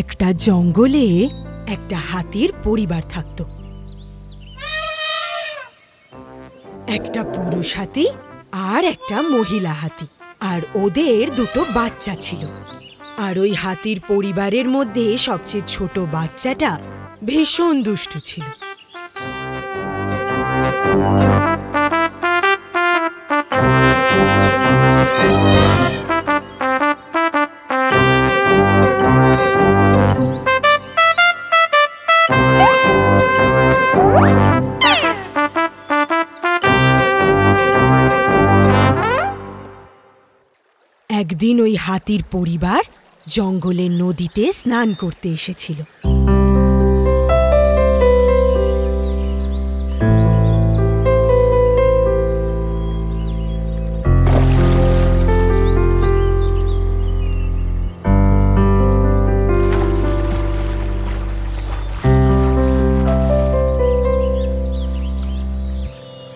একটা জঙ্গলে একটা হাতির পরিবার থাকত। একটা পুরুষ হাতি আর একটা মহিলা হাতি, আর ওদের দুটো বাচ্চা ছিল। আর ওই হাতির পরিবারের মধ্যে সবচেয়ে ছোট বাচ্চাটা ভীষণ দুষ্টু ছিল। একদিন ওই হাতির পরিবার জঙ্গলের নদীতে স্নান করতে এসেছিল।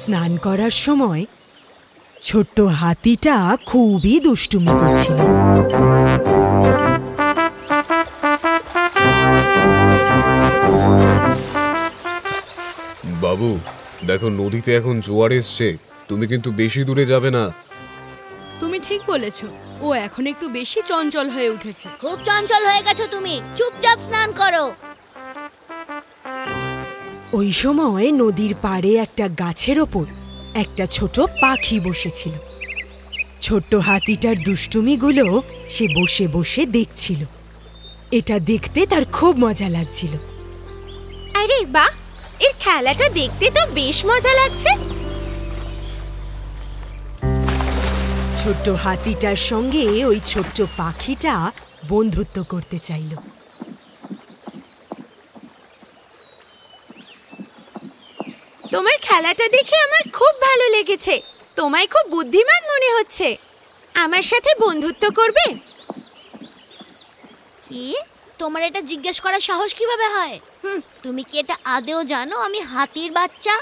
স্নান করার সময় ছোট্ট হাতিটা খুবই দুষ্টুমি করছিল। বাবু, দেখো নদীতে এখন জোয়ার এসছে, তুমি কিন্তু বেশি দূরে যাবে না। তুমি ঠিক বলেছ, ও এখন একটু বেশি চঞ্চল হয়ে উঠেছে। খুব চঞ্চল হয়ে গেছো তুমি, চুপচাপ স্নান করো। ওই সময় নদীর পাড়ে একটা গাছের ওপর একটা ছোট পাখি বসেছিল। ছোট্ট হাতিটার দুষ্টুমিগুলো সে বসে বসে দেখছিল। এটা দেখতে তার খুব মজা লাগছিল। আরে বাহ, এর খেলাটা দেখতে তো বেশ মজা লাগছে। ছোট্ট হাতিটার সঙ্গে ওই ছোট্ট পাখিটা বন্ধুত্ব করতে চাইল। তোমার খেলাটা দেখে আমার খুব ভালো লেগেছে। তোমায় খুব বুদ্ধিমান মনে হচ্ছে। আমার সাথে বন্ধুত্ব করবে? কি? তোমার এটা জিজ্ঞেস করার সাহস কিভাবে হয়? তুমি কি এটা আদেও জানো আমি হাতির বাচ্চা?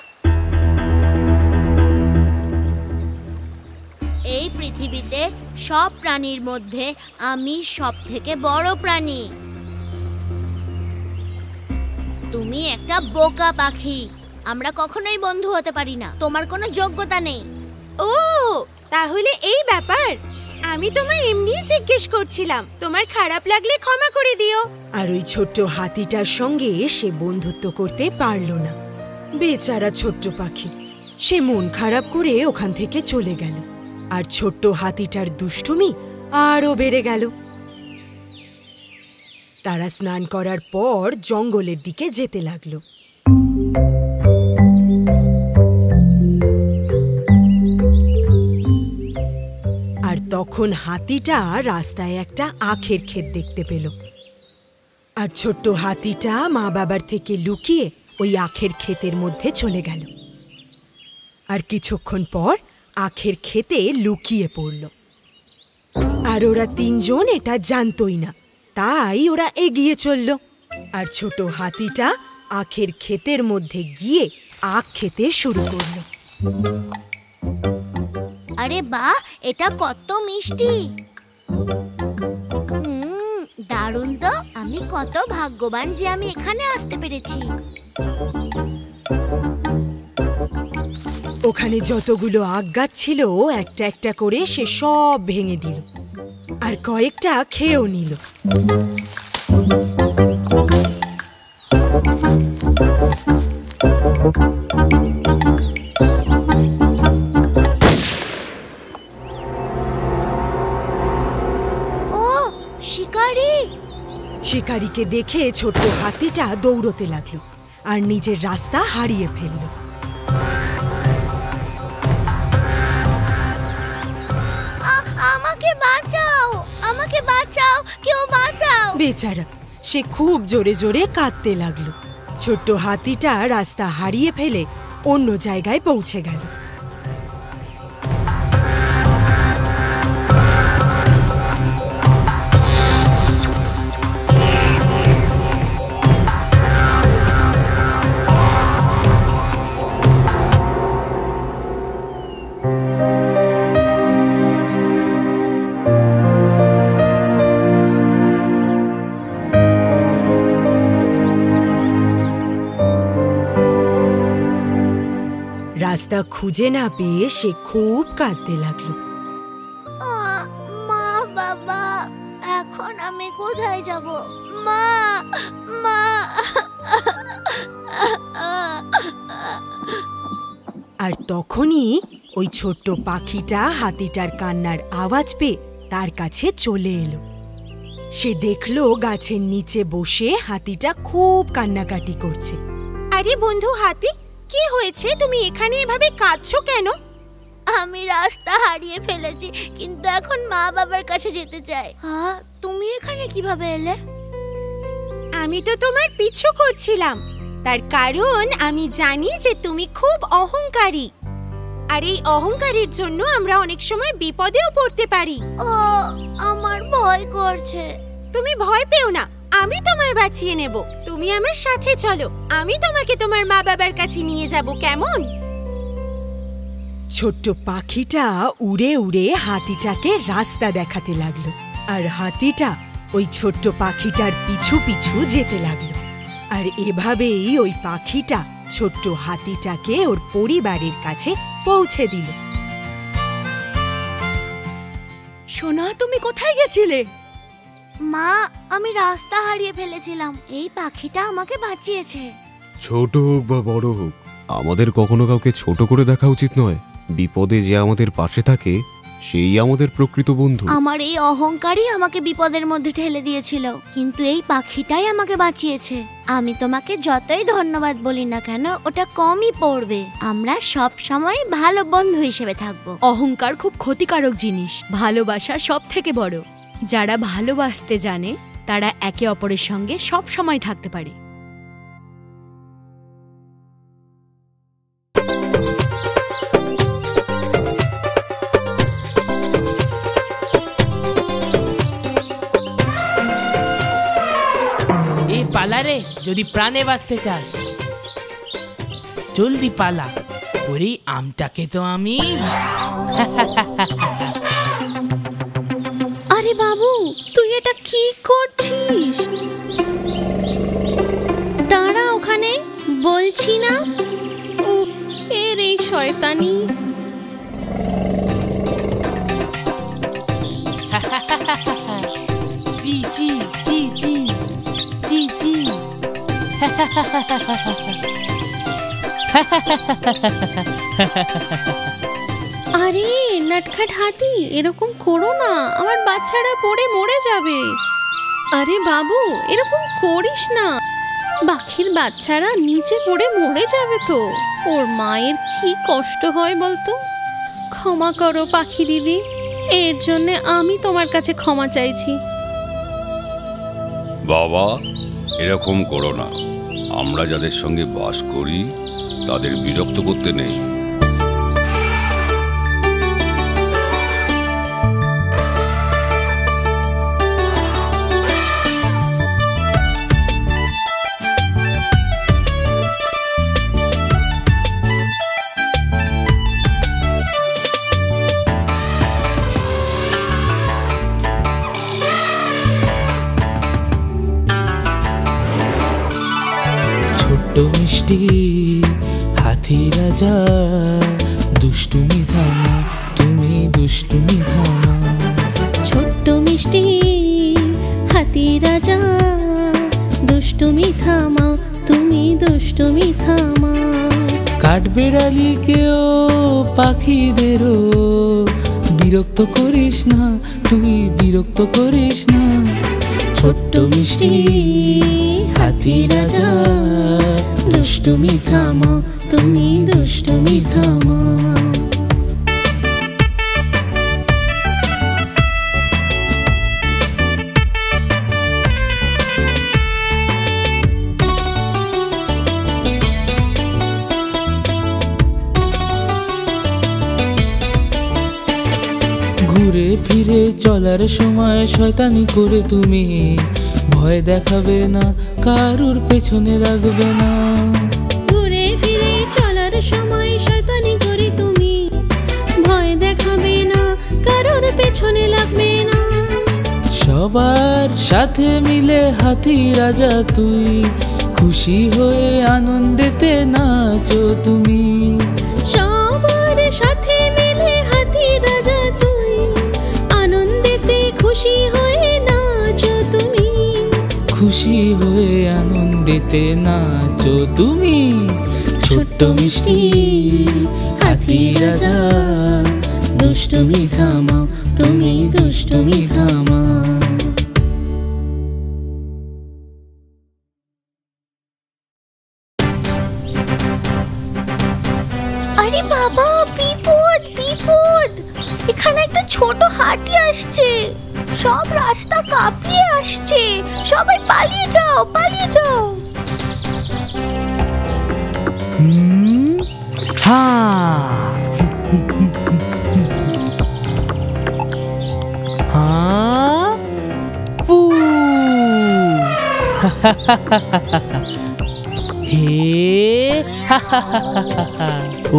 এই পৃথিবীতে সব প্রাণীর মধ্যে আমি সবথেকে বড় প্রাণী। তুমি একটা বোকা পাখি। আমরা কখনোই বন্ধু হতে পারি না, তোমার কোনো যোগ্যতা নেই। ও, তাহলে এই ব্যাপার। আমি তোমায় এমনিই জিজ্ঞেস করছিলাম। তোমার খারাপ লাগলে ক্ষমা করে দিও। আর ওই ছোট্ট হাতিটার সঙ্গে সে বন্ধুত্ব করতে পারল না। বেচারা ছোট্ট পাখি, সে মন খারাপ করে ওখান থেকে চলে গেল। আর ছোট্ট হাতিটার দুষ্টুমি আরও বেড়ে গেল। তারা স্নান করার পর জঙ্গলের দিকে যেতে লাগলো। আর তখন হাতিটা রাস্তায় একটা আখের ক্ষেত দেখতে পেল। আর ছোট্ট হাতিটা মা বাবার থেকে লুকিয়ে ওই আখের ক্ষেতের মধ্যে চলে গেল। আর কিছুক্ষণ পর আখের ক্ষেতে লুকিয়ে পড়ল। আর ওরা তিনজন এটা জানতই না, তাই ওরা এগিয়ে চলল। আর ছোট হাতিটা আখের ক্ষেতের মধ্যে গিয়ে আখ খেতে শুরু করলো। আরে বাহ, এটা কত মিষ্টি! দারুণ তো! আমি কত ভাগ্যবান যে আমি এখানে আসতে পেরেছি। ওখানে যতগুলো আখ গাছ ছিল একটা একটা করে সে সব ভেঙে দিল, আর কয়েকটা খেয়েও নিল। শিকারীকে দেখে ছোট হাতিটা দৌড়তে লাগলো আর নিজের রাস্তা হারিয়ে ফেলল। আমাকে বাঁচাও, আমাকে বাঁচাও, কেউ বাঁচাও! বেচারা, সে খুব জোরে জোরে কাঁদতে লাগলো। ছোট্ট হাতিটা রাস্তা হারিয়ে ফেলে অন্য জায়গায় পৌঁছে গেল। রাস্তা খুঁজে না পেয়ে সে খুব কাঁদতে লাগলো। মা বাবা, এখন আমি কোথায় যাব? মা মা। আর তখনই ওই ছোট্ট পাখিটা হাতিটার কান্নার আওয়াজ পেয়ে তার কাছে চলে এলো। সে দেখলো গাছের নিচে বসে হাতিটা খুব কান্নাকাটি করছে। আরে বন্ধু হাতি, কি হয়েছে? তুমি এখানে এভাবে কাঁদছো কেন? আমি রাস্তা হারিয়ে ফেলেছি, কিন্তু এখন মা বাবার কাছে যেতে চাই। হ্যাঁ, তুমি এখানে কিভাবে এলে? আমি তো তোমার পিছু করছিলাম, তার কারণ আমি জানি যে তুমি খুব অহংকারী, আর এই অহংকারের জন্য আমরা অনেক সময় বিপদেও পড়তে পারি। ও, আমার ভয় করছে। তুমি ভয় পেও না, আমি তোমায় বাঁচিয়ে নেব। তুমি আমার সাথে চলো, আমি তোমাকে তোমার মা বাবার কাছে নিয়ে যাব, কেমন? ছোট্ট পাখিটা উড়ে উড়ে হাতিটাকে রাস্তা দেখাতে লাগলো, আর হাতিটা ওই ছোট্ট পাখিটার পিছু পিছু যেতে লাগলো। আর এভাবেই ওই পাখিটা ছোট্ট হাতিটাকে ওর পরিবারের কাছে পৌঁছে দিল। সোনা, তুমি কোথায় গেছিলে? মা, আমি রাস্তা হারিয়ে ফেলেছিলাম, এই পাখিটা আমাকে বাঁচিয়েছে। ছোট হোক বা বড় হোক, আমাদের কখনো কাউকে ছোট করে দেখা উচিত নয়। বিপদে যে আমাদের পাশে থাকে সেই আমাদের প্রকৃত বন্ধু। আমার এই অহংকারই আমাকে বিপদের মধ্যে ঠেলে দিয়েছিল, কিন্তু এই পাখিটাই আমাকে বাঁচিয়েছে। আমি তোমাকে যতই ধন্যবাদ বলি না কেন, ওটা কমই পড়বে। আমরা সব সময় ভালো বন্ধু হিসেবে থাকবো। অহংকার খুব ক্ষতিকারক জিনিস। ভালোবাসা সব থেকে বড়। যারা ভালোবাসতে জানে তারা একে অপরের সঙ্গে সব সময় থাকতে পারে। এই পালা রে, যদি প্রাণে বাঁচতে চাস জলদি পালা। ওরে আমটাকে তো আমি। আরে বাবু, তুই এটা কি করছিস? দাঁড়া ওখানে, বলছি না। ও এর এই শয়তানি। জি জি জি জি জি জি। আরে নটখট হাতি, এরকম করো না, আমার বাচ্চারা পড়ে মরে যাবে। আরে বাবু, এরকম করিস না, পাখির বাচ্চারা নিচে পড়ে মরে যাবে তো। ওর মায়ের কি কষ্ট হয় বলতো। ক্ষমা করো পাখি দিদি, এর জন্য আমি তোমার কাছে ক্ষমা চাইছি। বাবা, এরকম করো না। আমরা যাদের সঙ্গে বাস করি তাদের বিরক্ত করতে নেই। ছোট্ট মিষ্টি হাতি রাজা, দুষ্টুমি থামা, তুমি দুষ্টুমি থামা। ছোট্ট মিষ্টি হাতি রাজা, দুষ্টুমি থামাও, তুমি দুষ্টুমি থামাও। কাঠবেড়ালিকেও পাখিদেরও বিরক্ত করিস না, তুই বিরক্ত করিস না। ছোট্ট মিষ্টি হাতি রাজা, দুষ্টুমি থামাও, তুমি দুষ্টুমি থামাও। ঘুরে ফিরে চলার সময় শয়তানি করে তুমি ভয় দেখাবে না, কারুর পেছনে লাগবে না। ঘুরে ফিরে চলার সময় শয়তানি করে তুমি ভয় দেখাবে না, কারোর পেছনে লাগবে না। সবার সাথে মিলে হাতি রাজা তুই, খুশি হয়ে আনন্দেতে নাচো তুমি। সবার সাথে মিলে হাতি রাজা তুই, আনন্দেতে খুশি হয়ে নাচো তুমি, খুশি হয়ে আনন্দেতে নাচো তুমি। ছোট্ট মিষ্টি হাতি রাজা, দুষ্টুমি থামাও তুমি, দুষ্টুমি থামাও। আরে বাবা, বিপদ বিপদ! এখানে একটা ছোট হাতি আসছে, সব রাস্তা কাঁপিয়ে আসছে। সবাই পালিয়ে যাও, পালিয়ে যাও।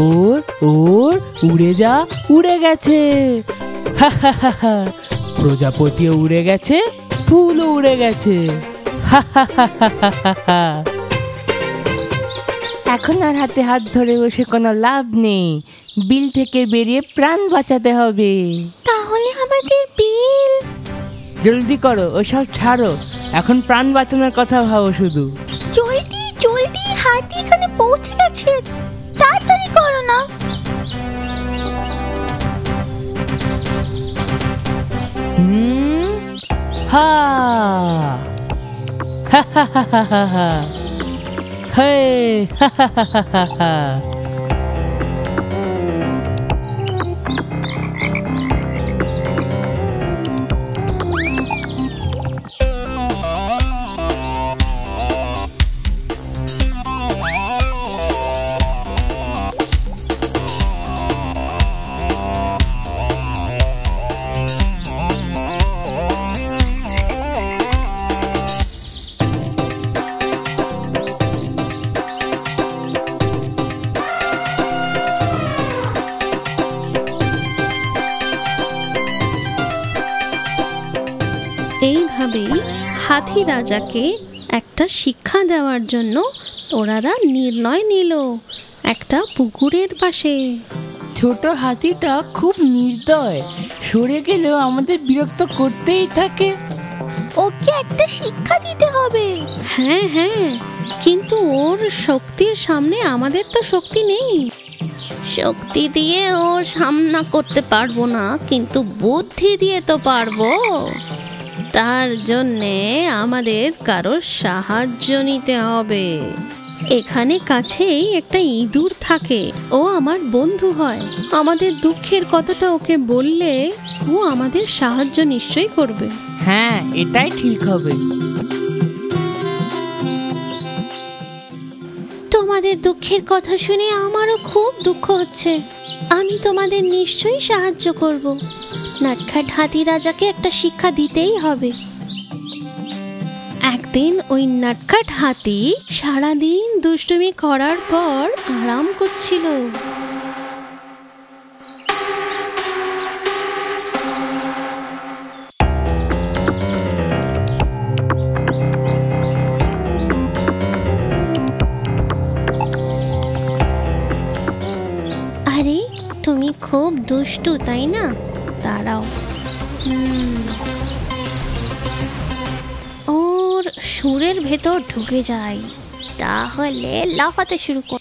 ওর ওর উড়ে যা, উড়ে গেছে। প্রজাপতিও উড়ে গেছে, ফুলও উড়ে গেছে। এখন আর হাতে হাত ধরে বসে কোনো লাভ নেই, বিল থেকে বেরিয়ে প্রাণ বাঁচাতে হবে। তাহলে আমাদের বিল? জলদি করো, ওসব ছাড়ো, এখন প্রাণ বাঁচানোর কথা ভাবো শুধু। জলদি জলদি, হাতি এখানে পৌঁছে গেছে, তাড়াতাড়ি করো না। হা হা হা হা হা হা, হে হা হা হা হা হা। এইভাবেই হাতি রাজাকে একটা শিক্ষা দেওয়ার জন্য ওনারা নির্ণয় নিল একটা পুকুরের পাশে। ছোট হাতিটা খুব নির্দয়, সরে গেলেও আমাদের বিরক্ত করতেই থাকে। ওকে একটা শিক্ষা দিতে হবে। হ্যাঁ হ্যাঁ, কিন্তু ওর শক্তির সামনে আমাদের তো শক্তি নেই। শক্তি দিয়ে ওর সামনা করতে পারবো না, কিন্তু বুদ্ধি দিয়ে তো পারবো। তার জন্যে আমাদের কারোর সাহায্য নিতে হবে। এখানে কাছেই একটা ইঁদুর থাকে, ও আমার বন্ধু হয়। আমাদের দুঃখের কথাটা ওকে বললে ও আমাদের সাহায্য নিশ্চয়ই করবে। হ্যাঁ, এটাই ঠিক হবে। তোমাদের দুঃখের কথা শুনে আমারও খুব দুঃখ হচ্ছে। আমি তোমাদের নিশ্চয়ই সাহায্য করব। নটখাট হাতি রাজাকে একটা শিক্ষা দিতেই হবে। একদিন ওই নটখাট হাতি সারাদিন দুষ্টুমি করার পর আরাম করছিল। আরে, তুমি খুব দুষ্টু তাই না? দাঁড়াও, ওর সুরের ভেতর ঢুকে যাই, তাহলে লাফাতে শুরু কর।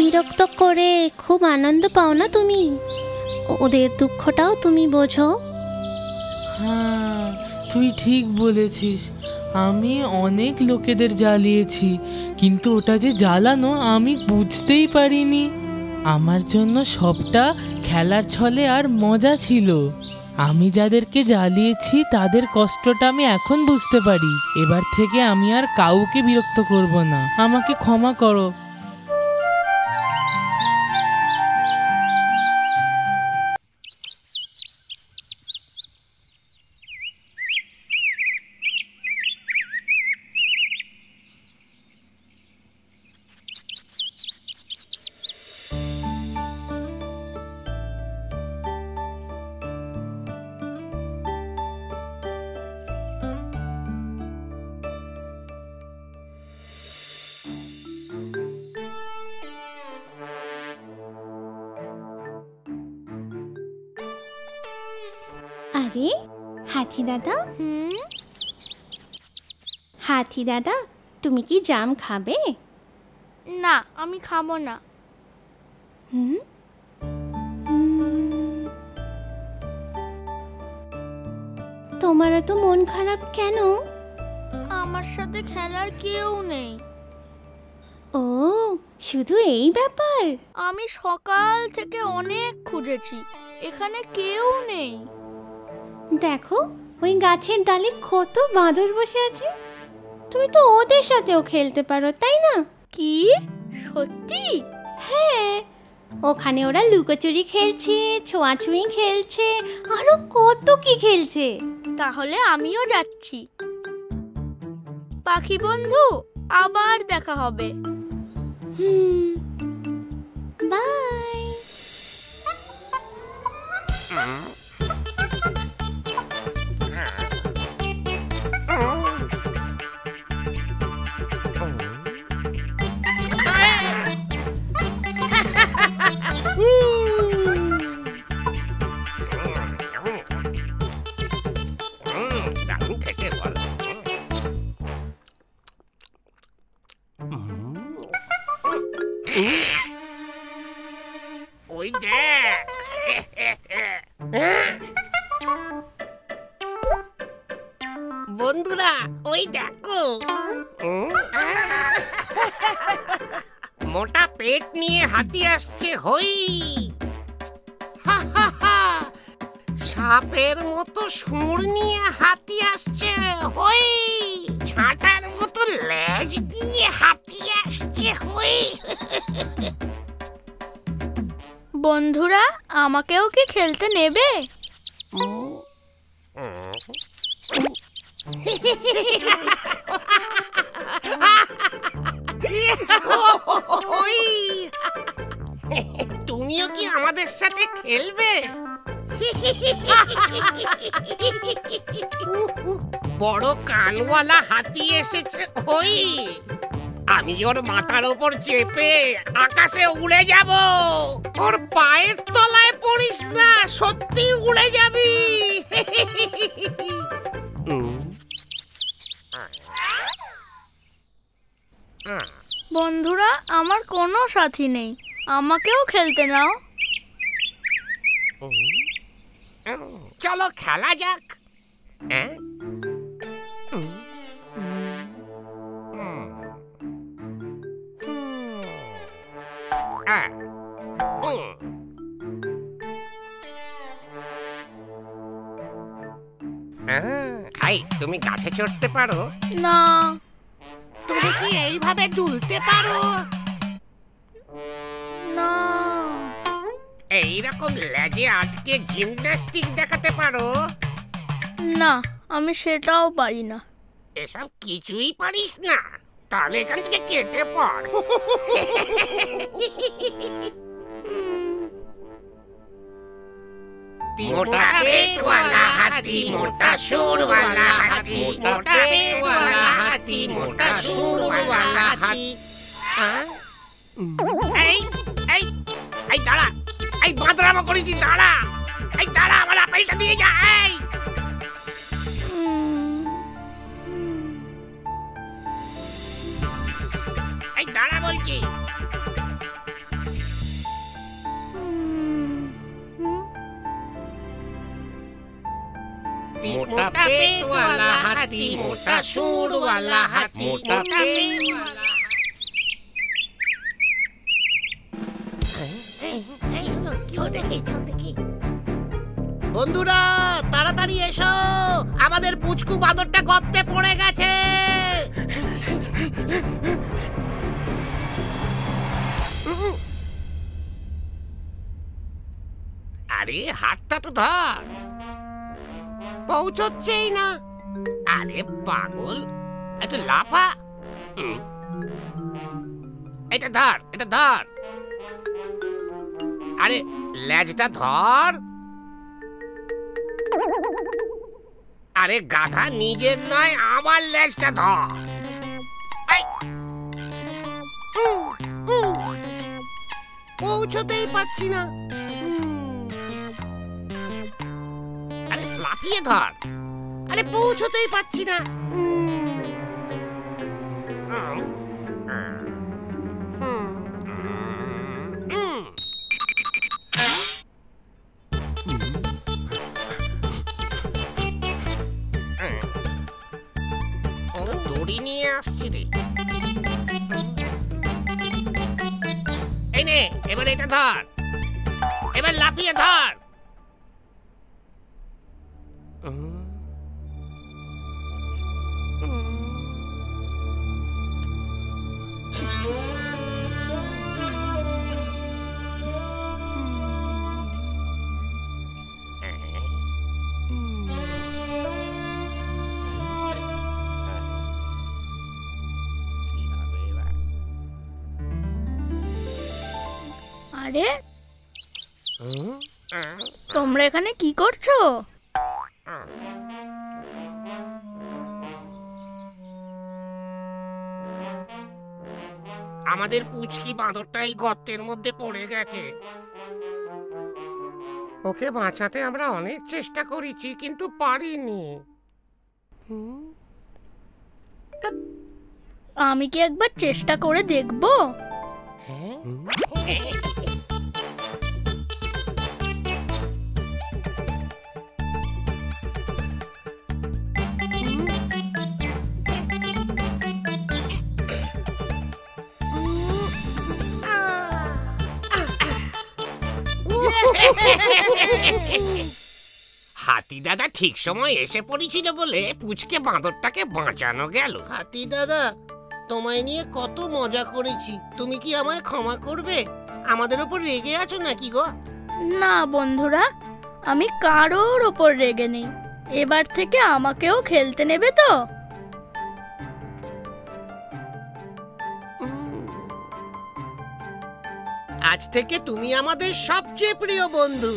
বিরক্ত করে খুব আনন্দ পাও না তুমি? ওদের দুঃখটাও তুমি বোঝো। হ্যাঁ, তুই ঠিক বলেছিস। আমি অনেক লোকেদের জ্বালিয়েছি, কিন্তু ওটা যে জ্বালানো আমি বুঝতেই পারিনি। আমার জন্য সবটা খেলার ছলে আর মজা ছিল। আমি যাদেরকে জ্বালিয়েছি তাদের কষ্টটা আমি এখন বুঝতে পারি। এবার থেকে আমি আর কাউকে বিরক্ত করব না। আমাকে ক্ষমা করো। আরে হাতি দাদা, হাতি দাদা, তুমি কি জাম খাবে? না, আমি খাবো না। তোমার এত মন খারাপ কেন? আমার সাথে খেলার কেউ নেই। ও, শুধু এই ব্যাপার? আমি সকাল থেকে অনেক খুঁজেছি, এখানে কেউ নেই। দেখো, ওই গাছের ডালে কত বাঁদর বসে আছে। তুমি তো ওদের সাথেও খেলতে পারো, তাই না? কি সত্যি? হ্যাঁ, ওখানে ওরা লুকোচুরি খেলছে, ছোঁয়াছুঁয়ি খেলছে, আরো কত কি খেলছে। তাহলে আমিও যাচ্ছি। পাখি বন্ধু, আবার দেখা হবে। বাই। ওই দেখ, বন্ধুরা, ওই দেখো, মোটা পেট নিয়ে হাতি আসছে। হই, সাপের মতো সুর নিয়ে হাতি আসছে। হই, ছাটার মতো লেজ দিয়ে হাতি আসছে। হই, বন্ধুরা, আমাকেও কি খেলতে নেবে? তুমিও কি আমাদের সাথে খেলবে? বড় কানওয়ালা হাতি এসেছে। হই, আমি ওর মাথার ওপর চেপে আকাশে উড়ে যাব। ওর পায়ের তলায় পড়িস না, সত্যি উড়ে যাবি। বন্ধুরা, আমার কোনো সাথী নেই, আমাকেও খেলতে নাও। চলো খেলা যাক। তুমি গাছে চড়তে পারো? না। তুমি কি এইভাবে দুলতে পারো? না। এইরকম লেজে আটকে জিমন্যাস্টিক দেখাতে পারো? না, আমি সেটাও পারি না। এসব কিছুই পারিস না? তাহলে এখান থেকে কেটে পড়। মোটা পেটওয়ালা হাতি, মোটা সুরওয়ালা হাতি, মোটা পেটওয়ালা হাতি, মোটা সুরওয়ালা হাতি। এই এই এই দাঁড়া, এই বাঁদরামো করেছি, দাঁড়া, এই দাঁড়া, আমার আপেলটা দিয়ে যা। এই দাঁড়া বলছি। মোটা পেটওয়ালা হাতি, মোটা সুরওয়ালা হাতি, মোটা পেটওয়ালা। বন্ধুরা, তাড়াতাড়ি এসো, আমাদের পুচকু বাঁদরটা গর্তে পড়ে গেছে। আরে হাতটা তো ধর, পৌঁছচ্ছেই না। আরে পাগল, একটু লাফা। এটা ধর, এটা ধর। আরে লেজটা ধর। আরে গাধা, নিজের নয়, আমার লেজটা ধর। পৌঁছতেই পাচ্ছি না। আরে লাফি লাফিয়ে ধর। আরে পৌঁছতেই পাচ্ছি না। দড়ি নিয়ে আসছি রে। এই নে, এবার এটা ধর, এবার লাফিয়ে ধর। আরে তোমরা এখানে কি করছো? আমাদের পুচকি বাঁদরটাই গর্তের মধ্যে পড়ে গেছে। ওকে বাঁচাতে আমরা অনেক চেষ্টা করেছি, কিন্তু পারিনি। আমি কি একবার চেষ্টা করে দেখবো? হাতি দাদা ঠিক সময় এসে পড়েছিল বলে পুচকে বাঁদরটাকে বাঁচানো গেল। হাতি দাদা, তোমায় নিয়ে কত মজা করেছি, তুমি কি আমায় ক্ষমা করবে? আমাদের উপর রেগে আছো নাকি গো? না বন্ধুরা, আমি কারোর ওপর রেগে নেই। এবার থেকে আমাকেও খেলতে নেবে তো? আজ থেকে তুমি আমাদের সবচেয়ে প্রিয় বন্ধু।